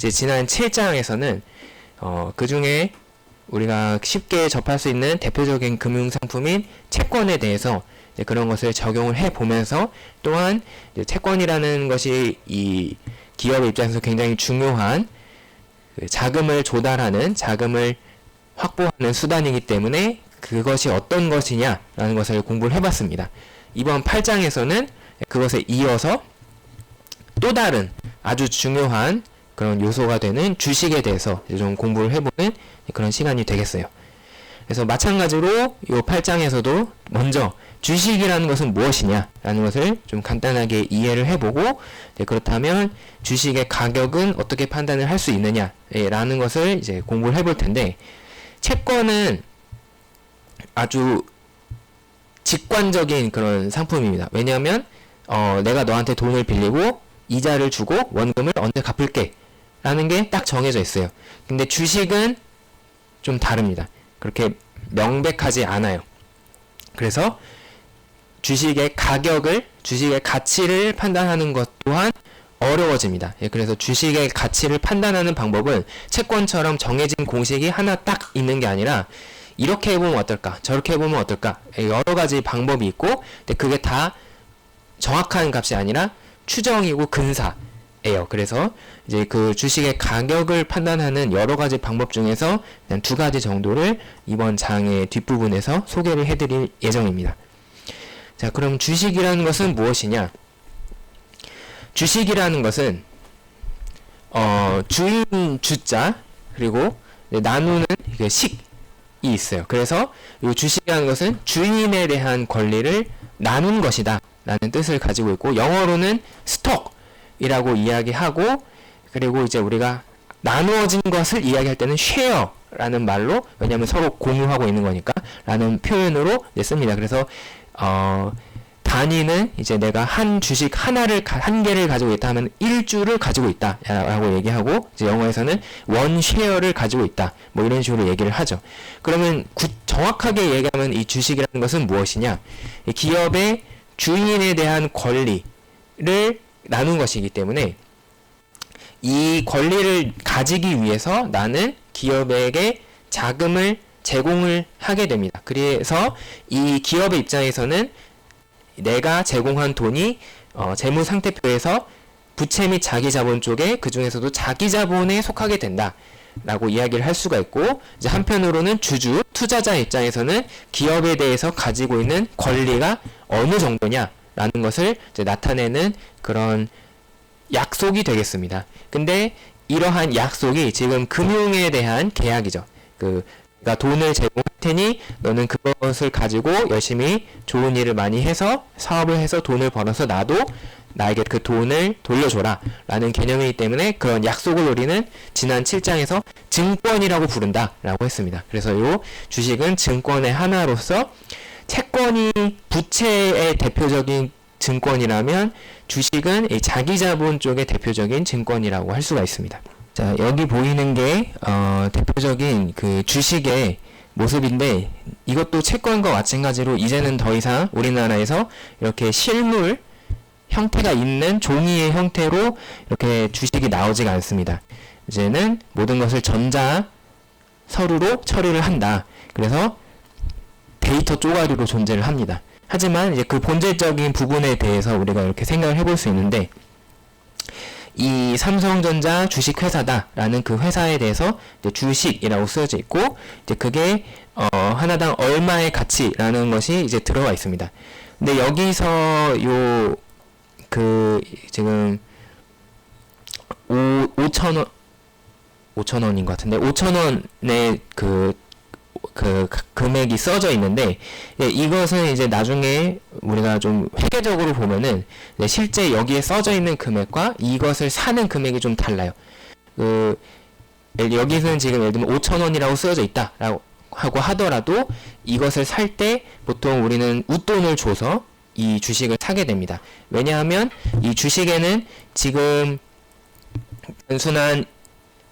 이제 지난 7장에서는 그 중에 우리가 쉽게 접할 수 있는 대표적인 금융상품인 채권에 대해서 이제 그런 것을 적용을 해 보면서, 또한 이제 채권이라는 것이 이 기업의 입장에서 굉장히 중요한 그 자금을 조달하는, 자금을 확보하는 수단이기 때문에 그것이 어떤 것이냐라는 것을 공부를 해봤습니다. 이번 8장에서는 그것에 이어서 또 다른 아주 중요한 그런 요소가 되는 주식에 대해서 좀 공부를 해보는 그런 시간이 되겠어요. 그래서 마찬가지로 이 8장에서도 먼저 주식이라는 것은 무엇이냐라는 것을 좀 간단하게 이해를 해보고, 그렇다면 주식의 가격은 어떻게 판단을 할 수 있느냐라는 것을 이제 공부를 해볼 텐데, 채권은 아주 직관적인 그런 상품입니다. 왜냐하면 내가 너한테 돈을 빌리고 이자를 주고 원금을 언제 갚을게 라는 게 딱 정해져 있어요. 근데 주식은 좀 다릅니다. 그렇게 명백하지 않아요. 그래서 주식의 가격을, 주식의 가치를 판단하는 것 또한 어려워집니다. 그래서 주식의 가치를 판단하는 방법은 채권처럼 정해진 공식이 하나 딱 있는 게 아니라, 이렇게 해보면 어떨까, 저렇게 해보면 어떨까, 여러 가지 방법이 있고, 근데 그게 다 정확한 값이 아니라 추정이고 근사예요. 그래서 이제 그 주식의 가격을 판단하는 여러 가지 방법 중에서 그냥 2가지 정도를 이번 장의 뒷부분에서 소개를 해드릴 예정입니다. 자, 그럼 주식이라는 것은 무엇이냐? 주식이라는 것은 주인 주자 그리고 나누는 식이 있어요. 그래서 이 주식이라는 것은 주인에 대한 권리를 나눈 것이다 라는 뜻을 가지고 있고, 영어로는 스톡이라고 이야기하고, 그리고 이제 우리가 나누어진 것을 이야기할 때는 쉐어라는 말로, 왜냐하면 서로 공유하고 있는 거니까 라는 표현으로 씁니다. 그래서 단위는 이제 내가 한 주식 한 개를 가지고 있다 하면 1주를 가지고 있다 라고 얘기하고, 이제 영어에서는 원 쉐어를 가지고 있다, 뭐 이런 식으로 얘기를 하죠. 그러면 정확하게 얘기하면 이 주식이라는 것은 무엇이냐? 이 기업의 주인에 대한 권리를 나눈 것이기 때문에, 이 권리를 가지기 위해서 나는 기업에게 자금을 제공을 하게 됩니다. 그래서 이 기업의 입장에서는 내가 제공한 돈이 재무상태표에서 부채 및 자기자본 쪽에, 그 중에서도 자기자본에 속하게 된다 라고 이야기를 할 수가 있고, 이제 한편으로는 투자자 입장에서는 기업에 대해서 가지고 있는 권리가 어느 정도냐 라는 것을 이제 나타내는 그런 약속이 되겠습니다. 근데 이러한 약속이 지금 금융에 대한 계약이죠. 그러니까 돈을 제공할 테니 너는 그것을 가지고 열심히 좋은 일을 많이 해서 사업을 해서 돈을 벌어서 나에게 그 돈을 돌려줘라 라는 개념이기 때문에, 그런 약속을 우리는 지난 7장에서 증권이라고 부른다 라고 했습니다. 그래서 이 주식은 증권의 하나로서, 채권이 부채의 대표적인 증권이라면 주식은 이 자기자본 쪽의 대표적인 증권이라고 할 수가 있습니다. 자, 여기 보이는 게 대표적인 그 주식의 모습인데, 이것도 채권과 마찬가지로 이제는 더 이상 우리나라에서 이렇게 실물 형태가 있는 종이의 형태로 이렇게 주식이 나오지가 않습니다. 이제는 모든 것을 전자 서류로 처리를 한다. 그래서 데이터 쪼가리로 존재를 합니다. 하지만 이제 그 본질적인 부분에 대해서 우리가 이렇게 생각을 해볼 수 있는데, 이 삼성전자 주식회사다라는 그 회사에 대해서 이제 주식이라고 쓰여져 있고, 이제 그게 하나당 얼마의 가치라는 것이 이제 들어가 있습니다. 근데 여기서 지금 5,000원인 것 같은데, 5,000원의 그 금액이 써져 있는데, 이것은 이제 나중에 우리가 좀 회계적으로 보면은 실제 여기에 써져 있는 금액과 이것을 사는 금액이 좀 달라요. 여기서는 지금 예를 들면 5,000원이라고 쓰여져 있다라고 하고 하더라도, 이것을 살 때 보통 우리는 웃돈을 줘서 이 주식을 사게 됩니다. 왜냐하면 이 주식에는 지금 단순한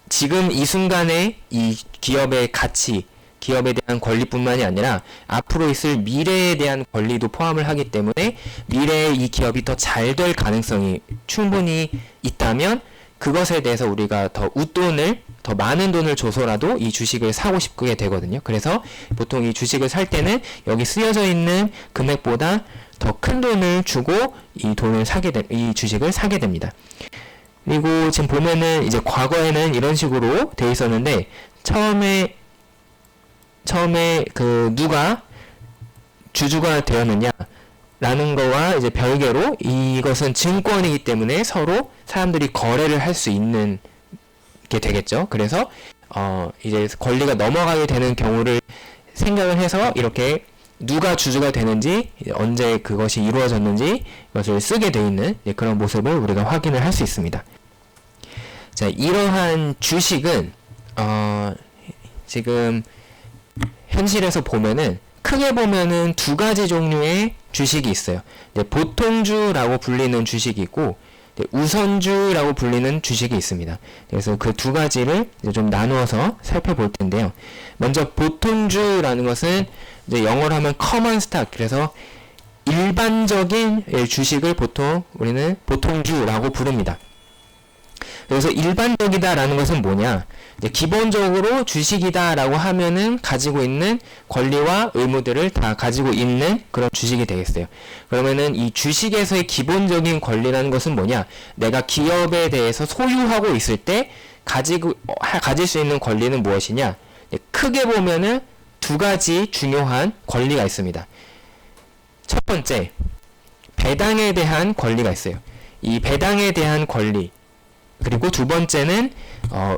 지금 이 순간의 이 기업의 가치, 기업에 대한 권리뿐만이 아니라 앞으로 있을 미래에 대한 권리도 포함을 하기 때문에, 미래에 이 기업이 더 잘 될 가능성이 충분히 있다면 그것에 대해서 우리가 더 웃돈을, 더 많은 돈을 줘서라도 이 주식을 사고 싶게 되거든요. 그래서 보통 이 주식을 살 때는 여기 쓰여져 있는 금액보다 더 큰 돈을 주고 이 주식을 사게 됩니다. 그리고 지금 보면은 이제 과거에는 이런 식으로 돼 있었는데, 처음에 누가 주주가 되었느냐 라는 거와 이제 별개로 이것은 증권이기 때문에 서로 사람들이 거래를 할 수 있는 게 되겠죠. 그래서 이제 권리가 넘어가게 되는 경우를 생각을 해서 이렇게 누가 주주가 되는지, 언제 그것이 이루어졌는지 이것을 쓰게 돼 있는 그런 모습을 우리가 확인을 할 수 있습니다. 자, 이러한 주식은 지금 현실에서 보면은 크게 보면은 두 가지 종류의 주식이 있어요. 보통주라고 불리는 주식이 있고 우선주라고 불리는 주식이 있습니다. 그래서 그 두 가지를 이제 좀 나누어서 살펴볼 텐데요. 먼저 보통주라는 것은 이제 영어로 하면 common stock, 그래서 일반적인 주식을 보통 우리는 보통주라고 부릅니다. 그래서 일반적이다라는 것은 뭐냐? 이제 기본적으로 주식이다라고 하면은 가지고 있는 권리와 의무들을 다 가지고 있는 그런 주식이 되겠어요. 그러면은 이 주식에서의 기본적인 권리라는 것은 뭐냐? 내가 기업에 대해서 소유하고 있을 때 가질 수 있는 권리는 무엇이냐? 크게 보면은 두 가지 중요한 권리가 있습니다. 첫 번째, 배당에 대한 권리가 있어요. 이 배당에 대한 권리, 그리고 두 번째는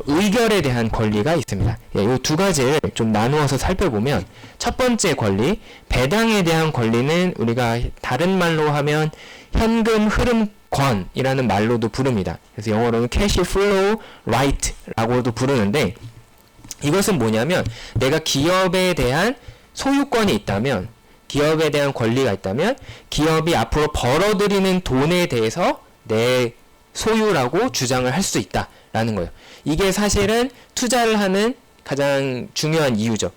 의결에 대한 권리가 있습니다. 이 두 가지를 좀 나누어서 살펴보면, 첫 번째 권리, 배당에 대한 권리는 우리가 다른 말로 하면 현금 흐름권이라는 말로도 부릅니다. 그래서 영어로는 cash flow right라고도 부르는데, 이것은 뭐냐면 내가 기업에 대한 소유권이 있다면, 기업에 대한 권리가 있다면 기업이 앞으로 벌어들이는 돈에 대해서 내 소유라고 주장을 할 수 있다라는 거예요. 이게 사실은 투자를 하는 가장 중요한 이유죠.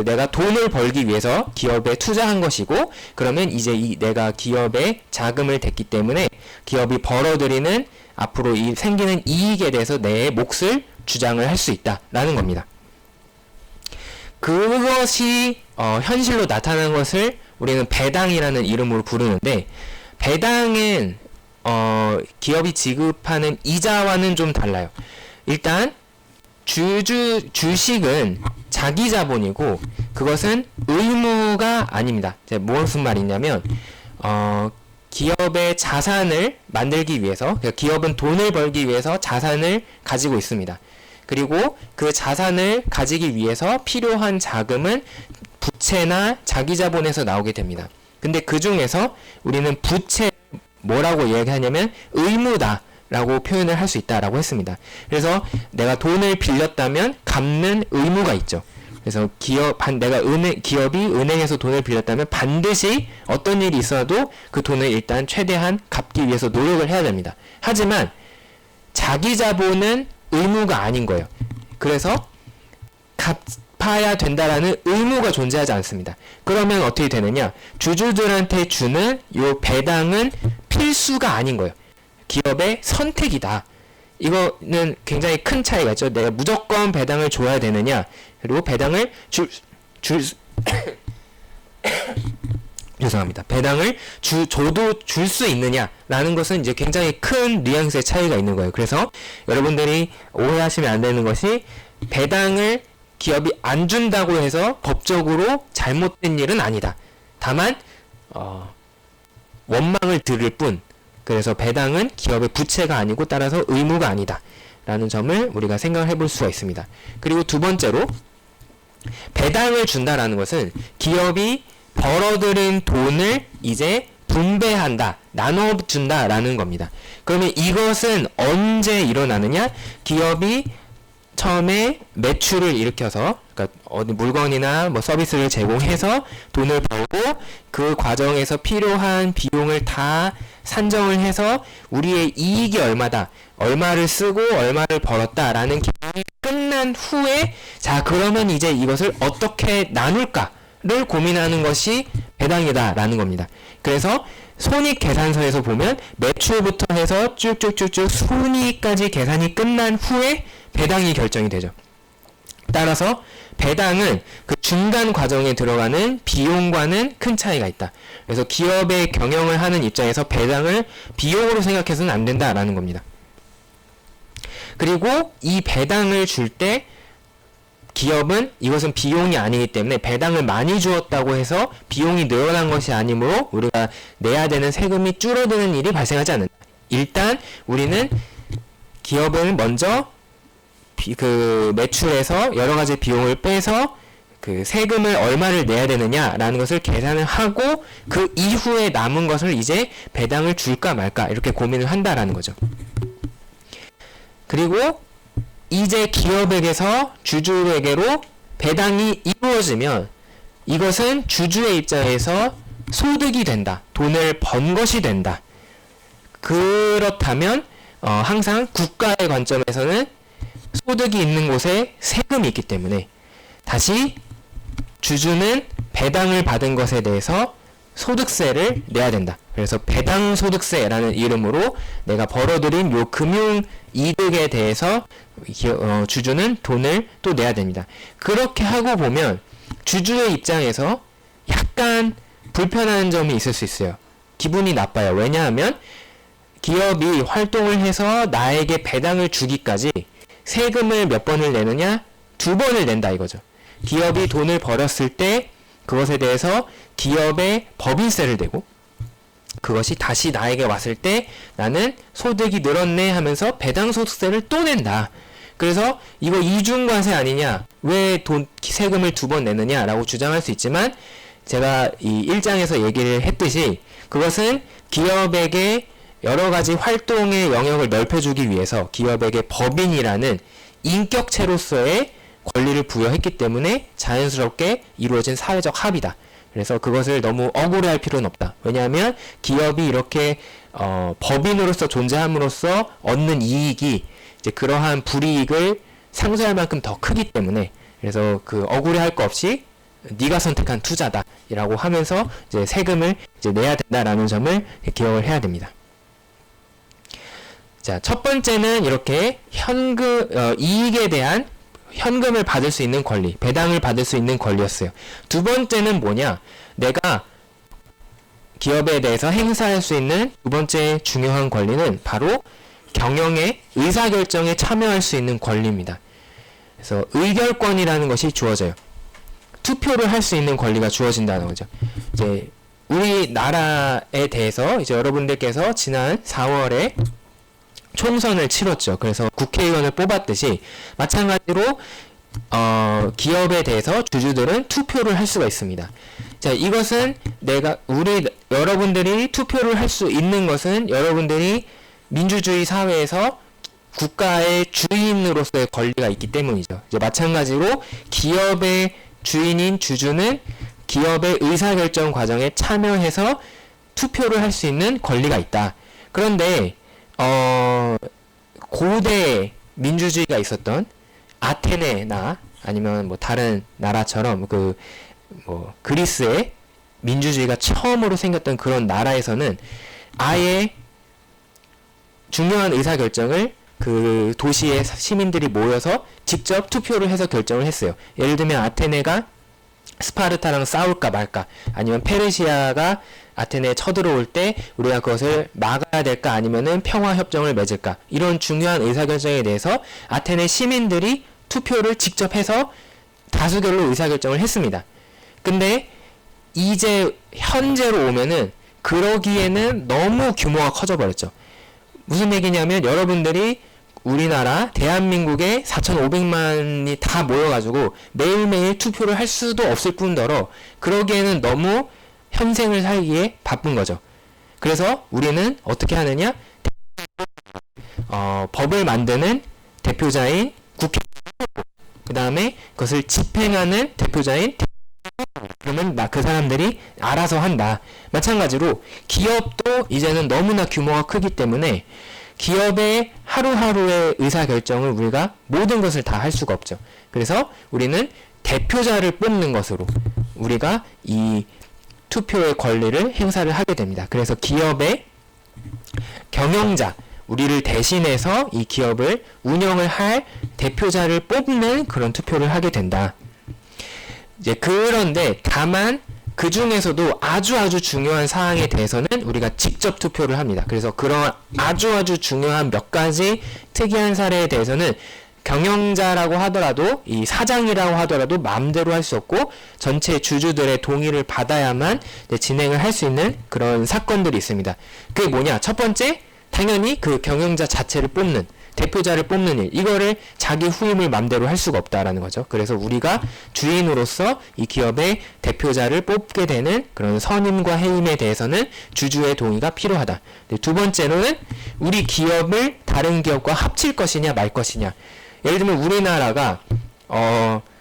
내가 돈을 벌기 위해서 기업에 투자한 것이고, 그러면 이제 내가 기업에 자금을 댔기 때문에 기업이 벌어들이는 앞으로 생기는 이익에 대해서 내 몫을 주장을 할 수 있다라는 겁니다. 그것이 현실로 나타나는 것을 우리는 배당이라는 이름으로 부르는데, 배당은 기업이 지급하는 이자와는 좀 달라요. 일단 주식은 자기 자본이고 그것은 의무가 아닙니다. 무슨 말이냐면 기업의 자산을 만들기 위해서, 그러니까 기업은 돈을 벌기 위해서 자산을 가지고 있습니다. 그리고 그 자산을 가지기 위해서 필요한 자금은 부채나 자기 자본에서 나오게 됩니다. 근데 그 중에서 우리는 부채 뭐라고 얘기하냐면 의무다라고 표현을 할 수 있다라고 했습니다. 그래서 내가 돈을 빌렸다면 갚는 의무가 있죠. 그래서 기업이 은행에서 돈을 빌렸다면 반드시 어떤 일이 있어도 그 돈을 일단 최대한 갚기 위해서 노력을 해야 됩니다. 하지만 자기 자본은 의무가 아닌 거예요. 그래서 갚아야 된다라는 의무가 존재하지 않습니다. 그러면 어떻게 되느냐? 주주들한테 주는 요 배당은 필수가 아닌 거예요. 기업의 선택이다. 이거는 굉장히 큰 차이가 있죠. 내가 무조건 배당을 줘야 되느냐, 그리고 배당을 죄송합니다. 배당을 줘도 줄 수 있느냐라는 것은 이제 굉장히 큰 뉘앙스의 차이가 있는 거예요. 그래서 여러분들이 오해하시면 안 되는 것이, 배당을 기업이 안 준다고 해서 법적으로 잘못된 일은 아니다. 다만 원망을 들을 뿐, 그래서 배당은 기업의 부채가 아니고 따라서 의무가 아니다 라는 점을 우리가 생각을 해볼 수가 있습니다. 그리고 두 번째로, 배당을 준다라는 것은 기업이 벌어들인 돈을 이제 분배한다, 나눠준다라는 겁니다. 그러면 이것은 언제 일어나느냐? 기업이 처음에 매출을 일으켜서, 그러니까 어디 물건이나 뭐 서비스를 제공해서 돈을 벌고, 그 과정에서 필요한 비용을 다 산정을 해서 우리의 이익이 얼마다, 얼마를 쓰고 얼마를 벌었다라는 계획이 끝난 후에, 자 그러면 이제 이것을 어떻게 나눌까를 고민하는 것이 배당이다라는 겁니다. 그래서 손익계산서에서 보면 매출부터 해서 쭉쭉쭉쭉 손익까지 계산이 끝난 후에 배당이 결정이 되죠. 따라서 배당은 그 중간 과정에 들어가는 비용과는 큰 차이가 있다. 그래서 기업의 경영을 하는 입장에서 배당을 비용으로 생각해서는 안 된다라는 겁니다. 그리고 이 배당을 줄 때 기업은 이것은 비용이 아니기 때문에 배당을 많이 주었다고 해서 비용이 늘어난 것이 아니므로 우리가 내야 되는 세금이 줄어드는 일이 발생하지 않는다. 일단 우리는 기업은 먼저 그 매출에서 여러 가지 비용을 빼서 그 세금을 얼마를 내야 되느냐라는 것을 계산을 하고 그 이후에 남은 것을 이제 배당을 줄까 말까 이렇게 고민을 한다라는 거죠. 그리고 이제 기업에게서 주주에게로 배당이 이루어지면 이것은 주주의 입장에서 소득이 된다. 돈을 번 것이 된다. 그렇다면 항상 국가의 관점에서는 소득이 있는 곳에 세금이 있기 때문에 다시 주주는 배당을 받은 것에 대해서 소득세를 내야 된다. 그래서 배당소득세라는 이름으로 내가 벌어들인 요 금융 이득에 대해서 주주는 돈을 또 내야 됩니다. 그렇게 하고 보면 주주의 입장에서 약간 불편한 점이 있을 수 있어요. 기분이 나빠요. 왜냐하면 기업이 활동을 해서 나에게 배당을 주기까지 세금을 몇 번을 내느냐? 2번을 낸다 이거죠. 기업이 돈을 벌었을 때 그것에 대해서 기업에 법인세를 내고 그것이 다시 나에게 왔을 때 나는 소득이 늘었네 하면서 배당소득세를 또 낸다. 그래서 이거 이중과세 아니냐? 왜 세금을 2번 내느냐? 라고 주장할 수 있지만 제가 이 1장에서 얘기를 했듯이 그것은 기업에게 여러 가지 활동의 영역을 넓혀주기 위해서 기업에게 법인이라는 인격체로서의 권리를 부여했기 때문에 자연스럽게 이루어진 사회적 합의다. 그래서 그것을 너무 억울해할 필요는 없다. 왜냐하면 기업이 이렇게 법인으로서 존재함으로써 얻는 이익이 이제 그러한 불이익을 상쇄할 만큼 더 크기 때문에 그래서 그 억울해할 거 없이 네가 선택한 투자다라고 하면서 이제 세금을 이제 내야 된다라는 점을 기억을 해야 됩니다. 자, 첫 번째는 이렇게 이익에 대한 현금을 받을 수 있는 권리, 배당을 받을 수 있는 권리였어요. 두 번째는 뭐냐? 내가 기업에 대해서 행사할 수 있는 두 번째 중요한 권리는 바로 경영의 의사결정에 참여할 수 있는 권리입니다. 그래서 의결권이라는 것이 주어져요. 투표를 할 수 있는 권리가 주어진다는 거죠. 이제 우리나라에 대해서 이제 여러분들께서 지난 4월에 총선을 치렀죠. 그래서 국회의원을 뽑았듯이 마찬가지로 기업에 대해서 주주들은 투표를 할 수가 있습니다. 자, 이것은 여러분들이 투표를 할 수 있는 것은 여러분들이 민주주의 사회에서 국가의 주인으로서의 권리가 있기 때문이죠. 이제 마찬가지로 기업의 주인인 주주는 기업의 의사결정 과정에 참여해서 투표를 할 수 있는 권리가 있다. 그런데 고대 민주주의가 있었던 아테네나 아니면 뭐 다른 나라처럼 그리스의 민주주의가 처음으로 생겼던 그런 나라에서는 아예 중요한 의사결정을 그 도시의 시민들이 모여서 직접 투표를 해서 결정을 했어요. 예를 들면 아테네가 스파르타랑 싸울까 말까, 아니면 페르시아가 아테네에 쳐들어올 때 우리가 그것을 막아야 될까 아니면은 평화협정을 맺을까, 이런 중요한 의사결정에 대해서 아테네 시민들이 투표를 직접 해서 다수결로 의사결정을 했습니다. 근데 이제 현재로 오면은 그러기에는 너무 규모가 커져버렸죠. 무슨 얘기냐면 여러분들이 우리나라 대한민국에 4,500만이 다 모여가지고 매일매일 투표를 할 수도 없을 뿐더러 그러기에는 너무 현생을 살기에 바쁜 거죠. 그래서 우리는 어떻게 하느냐? 법을 만드는 대표자인 국회, 그 다음에 그것을 집행하는 대표자인 그러면 그 사람들이 알아서 한다. 마찬가지로 기업도 이제는 너무나 규모가 크기 때문에 기업의 하루하루의 의사결정을 우리가 모든 것을 다 할 수가 없죠. 그래서 우리는 대표자를 뽑는 것으로 우리가 이 투표의 권리를 행사를 하게 됩니다. 그래서 기업의 경영자, 우리를 대신해서 이 기업을 운영을 할 대표자를 뽑는 그런 투표를 하게 된다. 이제 그런데 다만 그 중에서도 아주 중요한 사항에 대해서는 우리가 직접 투표를 합니다. 그래서 그런 아주 중요한 몇 가지 특이한 사례에 대해서는 경영자라고 하더라도 이 사장이라고 하더라도 마음대로 할 수 없고 전체 주주들의 동의를 받아야만 진행을 할 수 있는 그런 사건들이 있습니다. 그게 뭐냐? 첫 번째, 당연히 그 경영자 자체를 뽑는, 대표자를 뽑는 일, 이거를 자기 후임을 맘대로 할 수가 없다라는 거죠. 그래서 우리가 주인으로서 이 기업의 대표자를 뽑게 되는 그런 선임과 해임에 대해서는 주주의 동의가 필요하다. 두 번째로는 우리 기업을 다른 기업과 합칠 것이냐 말 것이냐. 예를 들면 우리나라가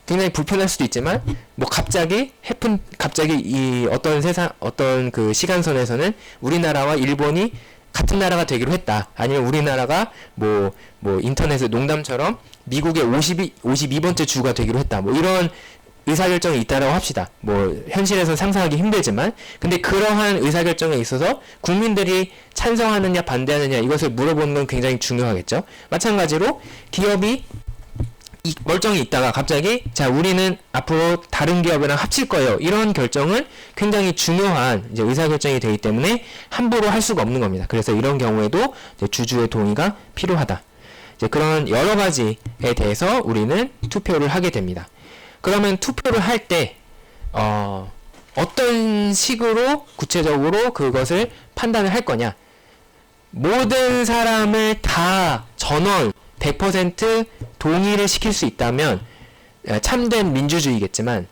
굉장히 불편할 수도 있지만 뭐 갑자기 이 어떤 그 시간선에서는 우리나라와 일본이 같은 나라가 되기로 했다. 아니면 우리나라가 뭐 인터넷에 농담처럼 미국의 52번째 주가 되기로 했다. 뭐 이런 의사결정이 있다라고 합시다. 뭐 현실에서는 상상하기 힘들지만, 근데 그러한 의사결정에 있어서 국민들이 찬성하느냐 반대하느냐 이것을 물어보는 건 굉장히 중요하겠죠. 마찬가지로 기업이 멀쩡히 있다가 갑자기 자 우리는 앞으로 다른 기업이랑 합칠 거예요, 이런 결정은 굉장히 중요한 이제 의사결정이 되기 때문에 함부로 할 수가 없는 겁니다. 그래서 이런 경우에도 이제 주주의 동의가 필요하다. 이제 그런 여러 가지에 대해서 우리는 투표를 하게 됩니다. 그러면 투표를 할 때 어떤 식으로 구체적으로 그것을 판단을 할 거냐? 모든 사람을 다 전원 100% 동의를 시킬 수 있다면 참된 민주주의겠지만,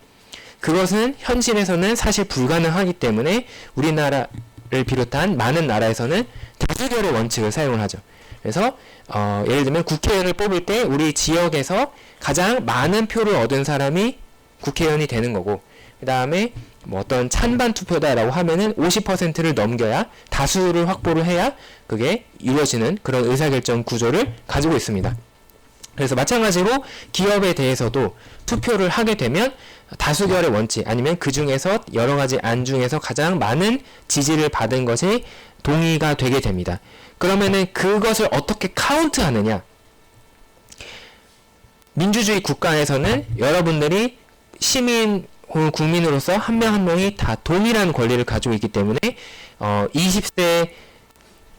그것은 현실에서는 사실 불가능하기 때문에 우리나라를 비롯한 많은 나라에서는 다수결의 원칙을 사용을 하죠. 그래서 예를 들면 국회의원을 뽑을 때 우리 지역에서 가장 많은 표를 얻은 사람이 국회의원이 되는 거고, 그 다음에 뭐 어떤 찬반 투표다라고 하면은 50%를 넘겨야, 다수를 확보를 해야 그게 이루어지는 그런 의사결정 구조를 가지고 있습니다. 그래서 마찬가지로 기업에 대해서도 투표를 하게 되면 다수결의 원칙, 아니면 그 중에서 여러 가지 안 중에서 가장 많은 지지를 받은 것이 동의가 되게 됩니다. 그러면은 그것을 어떻게 카운트하느냐? 민주주의 국가에서는 여러분들이 시민 혹은 국민으로서 한 명 한 명이 다 동일한 권리를 가지고 있기 때문에 20세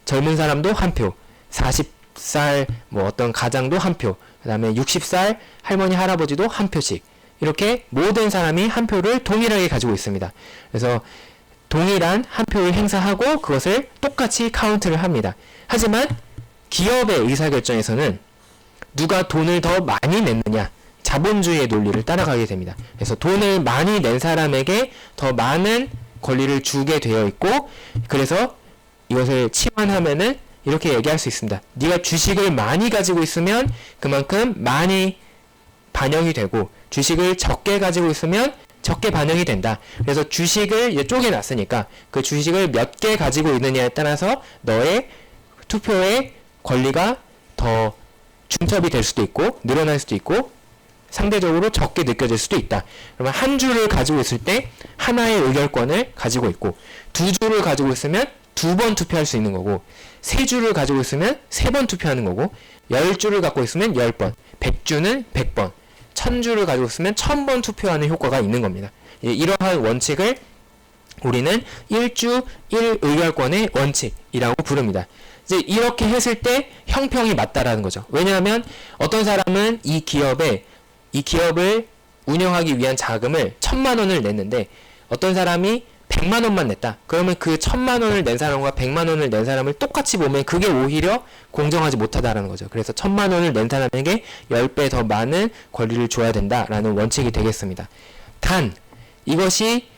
젊은 사람도 한 표, 40살 뭐 어떤 가장도 한 표, 그 다음에 60살 할머니 할아버지도 한 표씩, 이렇게 모든 사람이 한 표를 동일하게 가지고 있습니다. 그래서 동일한 한 표를 행사하고 그것을 똑같이 카운트를 합니다. 하지만 기업의 의사결정에서는 누가 돈을 더 많이 냈느냐, 자본주의의 논리를 따라가게 됩니다. 그래서 돈을 많이 낸 사람에게 더 많은 권리를 주게 되어 있고, 그래서 이것을 치환하면은 이렇게 얘기할 수 있습니다. 네가 주식을 많이 가지고 있으면 그만큼 많이 반영이 되고, 주식을 적게 가지고 있으면 적게 반영이 된다. 그래서 주식을 이제 쪼개놨으니까 그 주식을 몇 개 가지고 있느냐에 따라서 너의 투표의 권리가 더 중첩이 될 수도 있고 늘어날 수도 있고 상대적으로 적게 느껴질 수도 있다. 그러면 한 주를 가지고 있을 때 하나의 의결권을 가지고 있고, 두 주를 가지고 있으면 2번 투표할 수 있는 거고, 3주를 가지고 있으면 3번 투표하는 거고, 10주를 갖고 있으면 10번, 100주는 100번, 1000주를 가지고 있으면 1000번 투표하는 효과가 있는 겁니다. 이러한 원칙을 우리는 1주 1의결권의 원칙이라고 부릅니다. 이제 이렇게 했을 때 형평이 맞다라는 거죠. 왜냐하면 어떤 사람은 이 기업을 운영하기 위한 자금을 1000만 원을 냈는데 어떤 사람이 100만 원만 냈다. 그러면 그 1000만 원을 낸 사람과 100만 원을 낸 사람을 똑같이 보면 그게 오히려 공정하지 못하다라는 거죠. 그래서 1000만 원을 낸 사람에게 10배 더 많은 권리를 줘야 된다라는 원칙이 되겠습니다. 단 이것이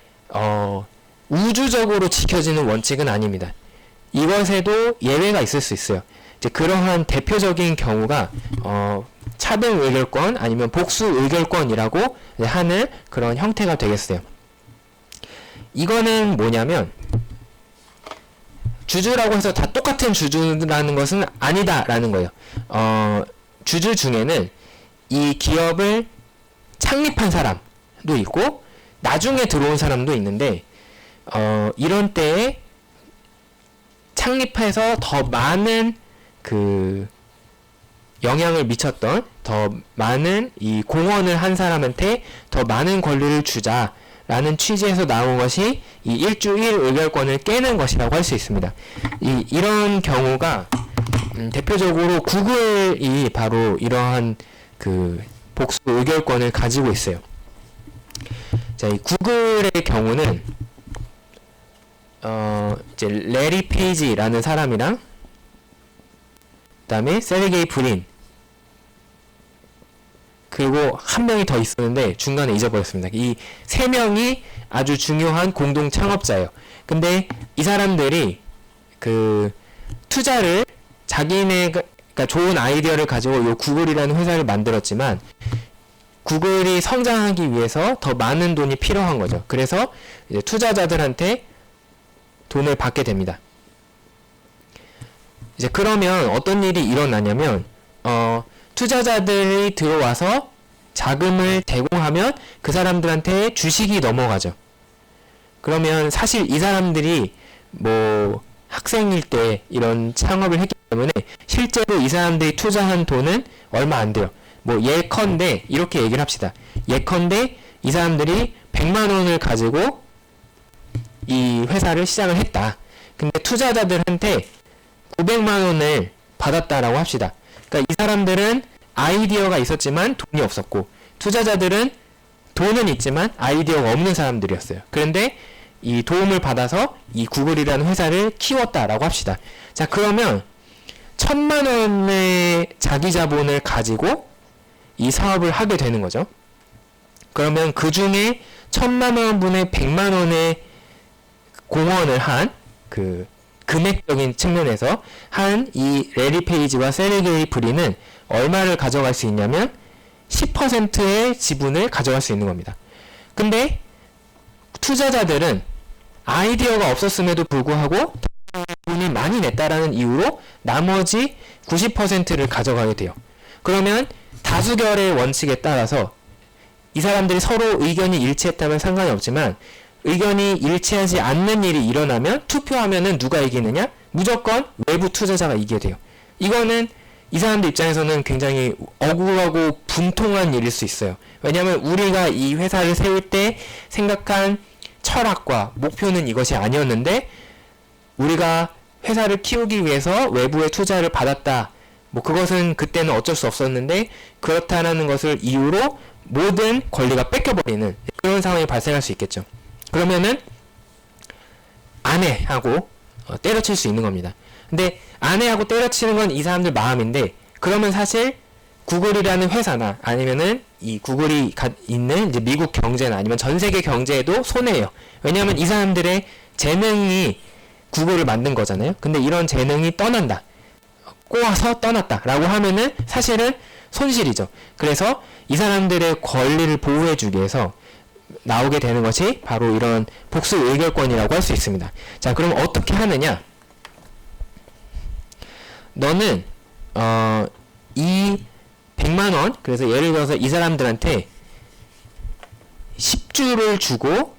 우주적으로 지켜지는 원칙은 아닙니다. 이것에도 예외가 있을 수 있어요. 이제 그러한 대표적인 경우가 차등 의결권 아니면 복수 의결권이라고 하는 그런 형태가 되겠어요. 이거는 뭐냐면 주주라고 해서 다 똑같은 주주라는 것은 아니다라는 거예요. 주주 중에는 이 기업을 창립한 사람도 있고 나중에 들어온 사람도 있는데, 이런 때에 창립해서 더 많은 그 영향을 미쳤던, 더 많은 이 공헌을 한 사람한테 더 많은 권리를 주자라는 취지에서 나온 것이 이 일주 1의결권을 깨는 것이라고 할 수 있습니다. 이런 경우가 대표적으로 구글이 바로 이러한 그 복수 의결권을 가지고 있어요. 자, 이 구글의 경우는 이제 레리 페이지라는 사람이랑 그다음에 세르게이 브린, 그리고 한 명이 더 있었는데 중간에 잊어버렸습니다. 이 세 명이 아주 중요한 공동 창업자예요. 근데 이 사람들이 그 투자를 그러니까 좋은 아이디어를 가지고 이 구글이라는 회사를 만들었지만 구글이 성장하기 위해서 더 많은 돈이 필요한 거죠. 그래서 이제 투자자들한테 돈을 받게 됩니다. 이제 그러면 어떤 일이 일어나냐면 투자자들이 들어와서 자금을 제공하면 그 사람들한테 주식이 넘어가죠. 그러면 사실 이 사람들이 뭐 학생일 때 이런 창업을 했기 때문에 실제로 이 사람들이 투자한 돈은 얼마 안 돼요. 뭐 예컨대 이렇게 얘기를 합시다. 예컨대 이 사람들이 100만 원을 가지고 이 회사를 시작을 했다. 근데 투자자들한테 900만 원을 받았다라고 합시다. 그러니까 이 사람들은 아이디어가 있었지만 돈이 없었고, 투자자들은 돈은 있지만 아이디어가 없는 사람들이었어요. 그런데 이 도움을 받아서 이 구글이라는 회사를 키웠다라고 합시다. 자, 그러면 1000만 원의 자기 자본을 가지고 이 사업을 하게 되는 거죠. 그러면 그 중에 1000만 원분의 100만 원의 공헌을 한 그 금액적인 측면에서 한 이 레리 페이지와 세르게이 브린은 얼마를 가져갈 수 있냐면 10%의 지분을 가져갈 수 있는 겁니다. 근데 투자자들은 아이디어가 없었음에도 불구하고 돈이 많이 냈다라는 이유로 나머지 90%를 가져가게 돼요. 그러면 다수결의 원칙에 따라서 이 사람들이 서로 의견이 일치했다면 상관이 없지만 의견이 일치하지 않는 일이 일어나면 투표하면은 누가 이기느냐? 무조건 외부 투자자가 이기게 돼요. 이거는 이 사람들 입장에서는 굉장히 억울하고 분통한 일일 수 있어요. 왜냐하면 우리가 이 회사를 세울 때 생각한 철학과 목표는 이것이 아니었는데 우리가 회사를 키우기 위해서 외부의 투자를 받았다. 뭐 그것은 그때는 어쩔 수 없었는데 그렇다라는 것을 이유로 모든 권리가 뺏겨버리는 그런 상황이 발생할 수 있겠죠. 그러면은 아내하고 때려칠 수 있는 겁니다. 근데 아내하고 때려치는 건 이 사람들 마음인데 그러면 사실 구글이라는 회사나 아니면은 이 구글이 있는 이제 미국 경제나 아니면 전 세계 경제에도 손해예요. 왜냐하면 이 사람들의 재능이 구글을 만든 거잖아요. 근데 이런 재능이 떠난다. 꼬아서 떠났다라고 하면은 사실은 손실이죠. 그래서 이 사람들의 권리를 보호해주기 위해서 나오게 되는 것이 바로 이런 복수 의결권이라고 할 수 있습니다. 자, 그럼 어떻게 하느냐? 너는 이 100만 원, 그래서 예를 들어서 이 사람들한테 10주를 주고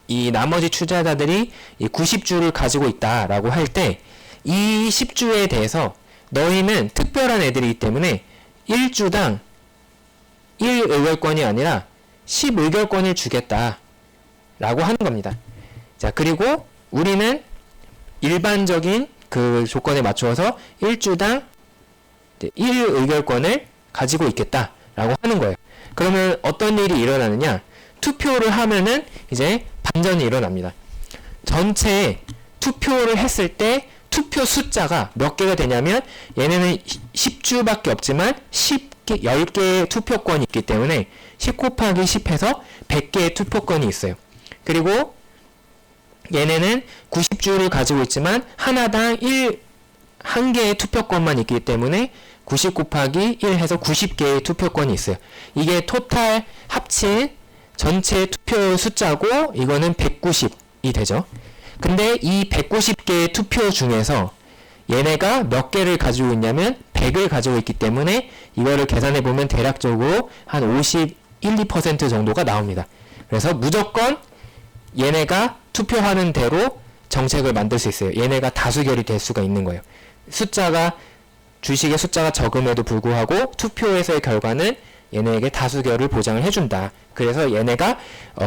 이 나머지 투자자들이 이 90주를 가지고 있다라고 할 때 이 10주에 대해서 너희는 특별한 애들이기 때문에 1주당 1의결권이 아니라 10의결권을 주겠다 라고 하는 겁니다. 자, 그리고 우리는 일반적인 그 조건에 맞추어서 1주당 1의결권을 가지고 있겠다 라고 하는 거예요. 그러면 어떤 일이 일어나느냐? 투표를 하면은 이제 반전이 일어납니다. 전체 투표를 했을 때 투표 숫자가 몇 개가 되냐면 얘네는 10주밖에 없지만 10개의 투표권이 있기 때문에 10 곱하기 10 해서 100개의 투표권이 있어요. 그리고 얘네는 90주를 가지고 있지만 하나당 1개의 투표권만 있기 때문에 90 곱하기 1 해서 90개의 투표권이 있어요. 이게 토탈 합친 전체 투표 숫자고 이거는 190이 되죠. 근데 이 190개의 투표 중에서 얘네가 몇 개를 가지고 있냐면 100을 가지고 있기 때문에 이거를 계산해 보면 대략적으로 한 51, 2% 정도가 나옵니다. 그래서 무조건 얘네가 투표하는 대로 정책을 만들 수 있어요. 얘네가 다수결이 될 수가 있는 거예요. 주식의 숫자가 적음에도 불구하고 투표에서의 결과는 얘네에게 다수결을 보장을 해준다. 그래서 얘네가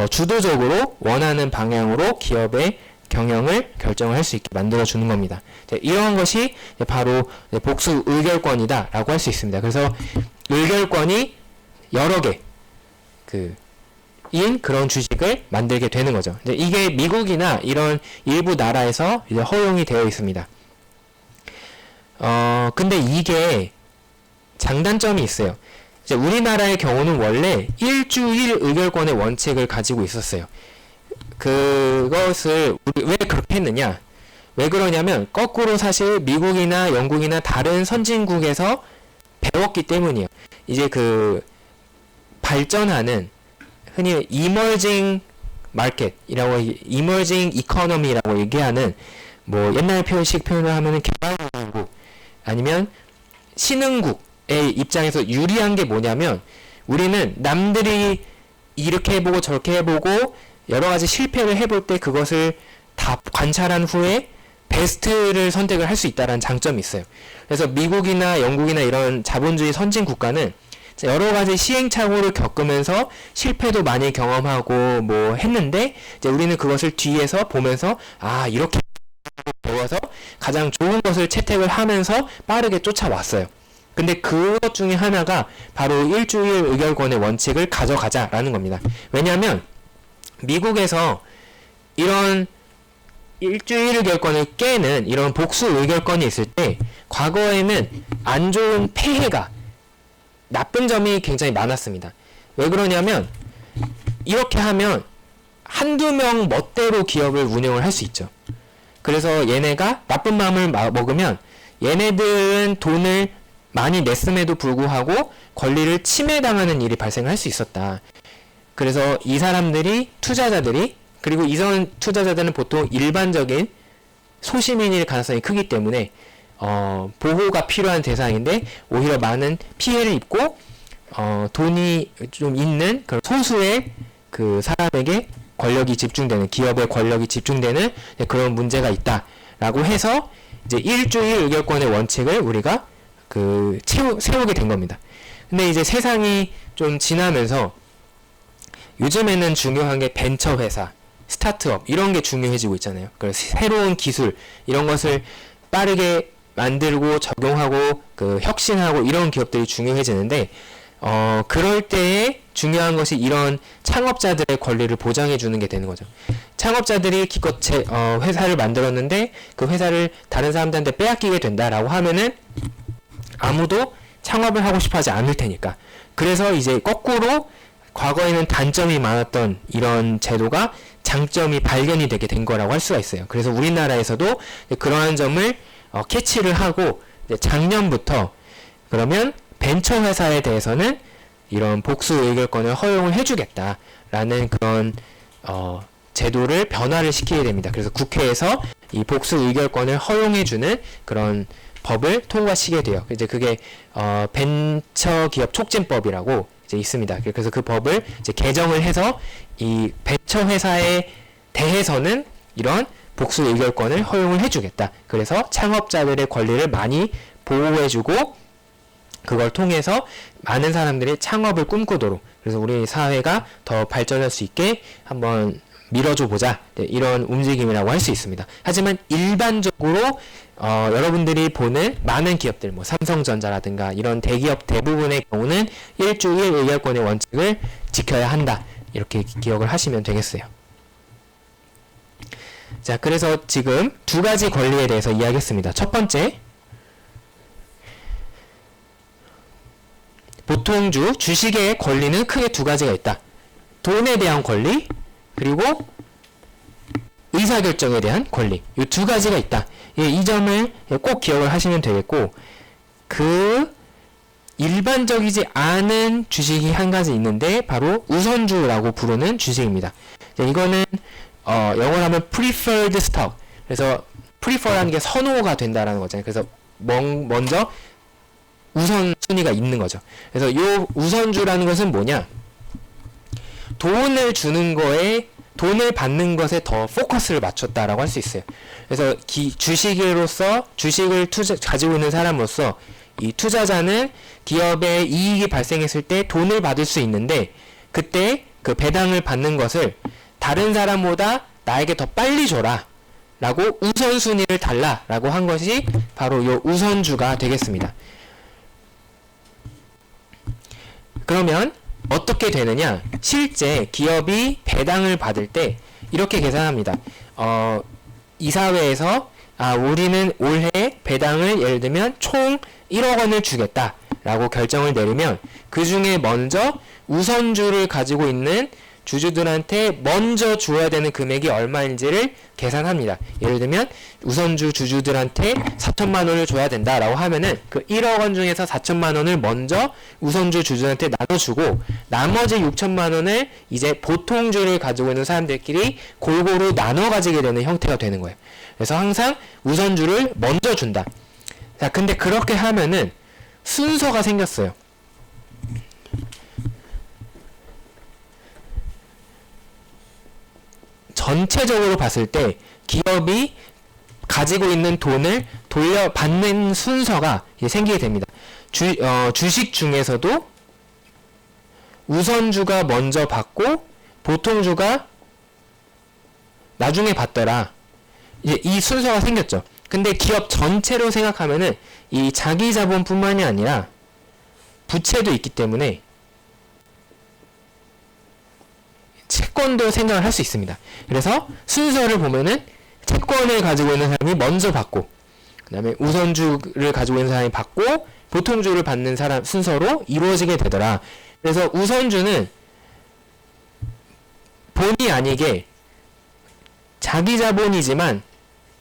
주도적으로 원하는 방향으로 기업의 경영을 결정을 할 수 있게 만들어주는 겁니다. 이러한 것이 바로 복수 의결권이다 라고 할 수 있습니다. 그래서 의결권이 여러 개 인 그런 주식을 만들게 되는 거죠. 이게 미국이나 이런 일부 나라에서 이제 허용이 되어 있습니다. 근데 이게 장단점이 있어요. 이제 우리나라의 경우는 원래 일주일 의결권의 원칙을 가지고 있었어요. 그것을 왜 그렇게 했느냐? 왜 그러냐면 거꾸로 사실 미국이나 영국이나 다른 선진국에서 배웠기 때문이에요. 이제 발전하는 흔히 이머징 마켓이라고 이머징 이코노미라고 얘기하는 뭐 옛날 표현을 하면은 개발국이고 아니면 신흥국의 입장에서 유리한 게 뭐냐면 우리는 남들이 이렇게 해보고 저렇게 해보고 여러 가지 실패를 해볼 때 그것을 다 관찰한 후에 베스트를 선택을 할 수 있다는 장점이 있어요. 그래서 미국이나 영국이나 이런 자본주의 선진 국가는 여러 가지 시행착오를 겪으면서 실패도 많이 경험하고 뭐 했는데 이제 우리는 그것을 뒤에서 보면서 이렇게 배워서 가장 좋은 것을 채택을 하면서 빠르게 쫓아왔어요. 근데 그것 중에 하나가 바로 일주일 의결권의 원칙을 가져가자라는 겁니다. 왜냐하면 미국에서 이런 일주일 의결권을 깨는 이런 복수 의결권이 있을 때 과거에는 안 좋은 폐해가 나쁜 점이 굉장히 많았습니다. 왜 그러냐면 이렇게 하면 한두 명 멋대로 기업을 운영을 할 수 있죠. 그래서 얘네가 나쁜 마음을 먹으면 얘네들은 돈을 많이 냈음에도 불구하고 권리를 침해당하는 일이 발생할 수 있었다. 그래서 이 사람들이 투자자들이 그리고 이런 투자자들은 보통 일반적인 소시민일 가능성이 크기 때문에 보호가 필요한 대상인데 오히려 많은 피해를 입고 돈이 좀 있는 그런 소수의 그 사람에게 권력이 집중되는 기업의 권력이 집중되는 그런 문제가 있다라고 해서 이제 일주일 의결권의 원칙을 우리가 세우게 된 겁니다. 근데 이제 세상이 좀 지나면서 요즘에는 중요한 게 벤처 회사, 스타트업 이런 게 중요해지고 있잖아요. 그래서 새로운 기술 이런 것을 빠르게 만들고 적용하고 혁신하고 이런 기업들이 중요해지는데 그럴 때에 중요한 것이 이런 창업자들의 권리를 보장해 주는 게 되는 거죠. 창업자들이 기껏 회사를 만들었는데 그 회사를 다른 사람들한테 빼앗기게 된다라고 하면은 아무도 창업을 하고 싶어 하지 않을 테니까. 그래서 이제 거꾸로 과거에는 단점이 많았던 이런 제도가 장점이 발견이 되게 된 거라고 할 수가 있어요. 그래서 우리나라에서도 그러한 점을 캐치를 하고 작년부터 그러면 벤처 회사에 대해서는 이런 복수 의결권을 허용을 해주겠다라는 그런 제도를 변화를 시키게 됩니다. 그래서 국회에서 이 복수 의결권을 허용해주는 그런 법을 통과시키게 돼요. 이제 그게 벤처 기업 촉진법이라고 이제 있습니다. 그래서 그 법을 이제 개정을 해서 이 벤처 회사에 대해서는 이런 복수 의결권을 허용을 해주겠다. 그래서 창업자들의 권리를 많이 보호해주고 그걸 통해서 많은 사람들이 창업을 꿈꾸도록 그래서 우리 사회가 더 발전할 수 있게 한번 밀어줘 보자 이런 움직임이라고 할 수 있습니다. 하지만 일반적으로 여러분들이 보는 많은 기업들 뭐 삼성전자라든가 이런 대기업 대부분의 경우는 일주일 의결권의 원칙을 지켜야 한다 이렇게 기억을 하시면 되겠어요. 자, 그래서 지금 두 가지 권리에 대해서 이야기했습니다. 첫 번째, 보통주 주식의 권리는 크게 두 가지가 있다. 돈에 대한 권리 그리고 의사결정에 대한 권리 이 두 가지가 있다. 이 점을 꼭 기억을 하시면 되겠고 일반적이지 않은 주식이 한 가지 있는데 바로 우선주라고 부르는 주식입니다. 이거는 영어로 하면 preferred stock 그래서 prefer라는 게 선호가 된다라는 거잖아요. 그래서 먼저 우선순위가 있는 거죠. 그래서 이 우선주라는 것은 뭐냐? 돈을 주는 거에 돈을 받는 것에 더 포커스를 맞췄다라고 할 수 있어요. 그래서 주식을 가지고 있는 사람으로서 이 투자자는 기업에 이익이 발생했을 때 돈을 받을 수 있는데 그때 그 배당을 받는 것을 다른 사람보다 나에게 더 빨리 줘라 라고 우선순위를 달라 라고 한 것이 바로 이 우선주가 되겠습니다. 그러면 어떻게 되느냐? 실제 기업이 배당을 받을 때 이렇게 계산합니다. 이사회에서 우리는 올해 배당을 예를 들면 총 1억 원을 주겠다 라고 결정을 내리면 그 중에 먼저 우선주를 가지고 있는 주주들한테 먼저 주어야 되는 금액이 얼마인지를 계산합니다. 예를 들면 우선주 주주들한테 4천만 원을 줘야 된다라고 하면은 그 1억 원 중에서 4천만 원을 먼저 우선주 주주한테 나눠주고 나머지 6천만 원을 이제 보통주를 가지고 있는 사람들끼리 골고루 나눠 가지게 되는 형태가 되는 거예요. 그래서 항상 우선주를 먼저 준다. 자, 근데 그렇게 하면은 순서가 생겼어요. 전체적으로 봤을 때 기업이 가지고 있는 돈을 돌려받는 순서가 생기게 됩니다. 주식 중에서도 우선주가 먼저 받고 보통주가 나중에 받더라. 이제 이 순서가 생겼죠. 근데 기업 전체로 생각하면은 이 자기 자본뿐만이 아니라 부채도 있기 때문에 채권도 생각을 할 수 있습니다. 그래서 순서를 보면은 채권을 가지고 있는 사람이 먼저 받고 그 다음에 우선주를 가지고 있는 사람이 받고 보통주를 받는 사람 순서로 이루어지게 되더라. 그래서 우선주는 본의 아니게 자기 자본이지만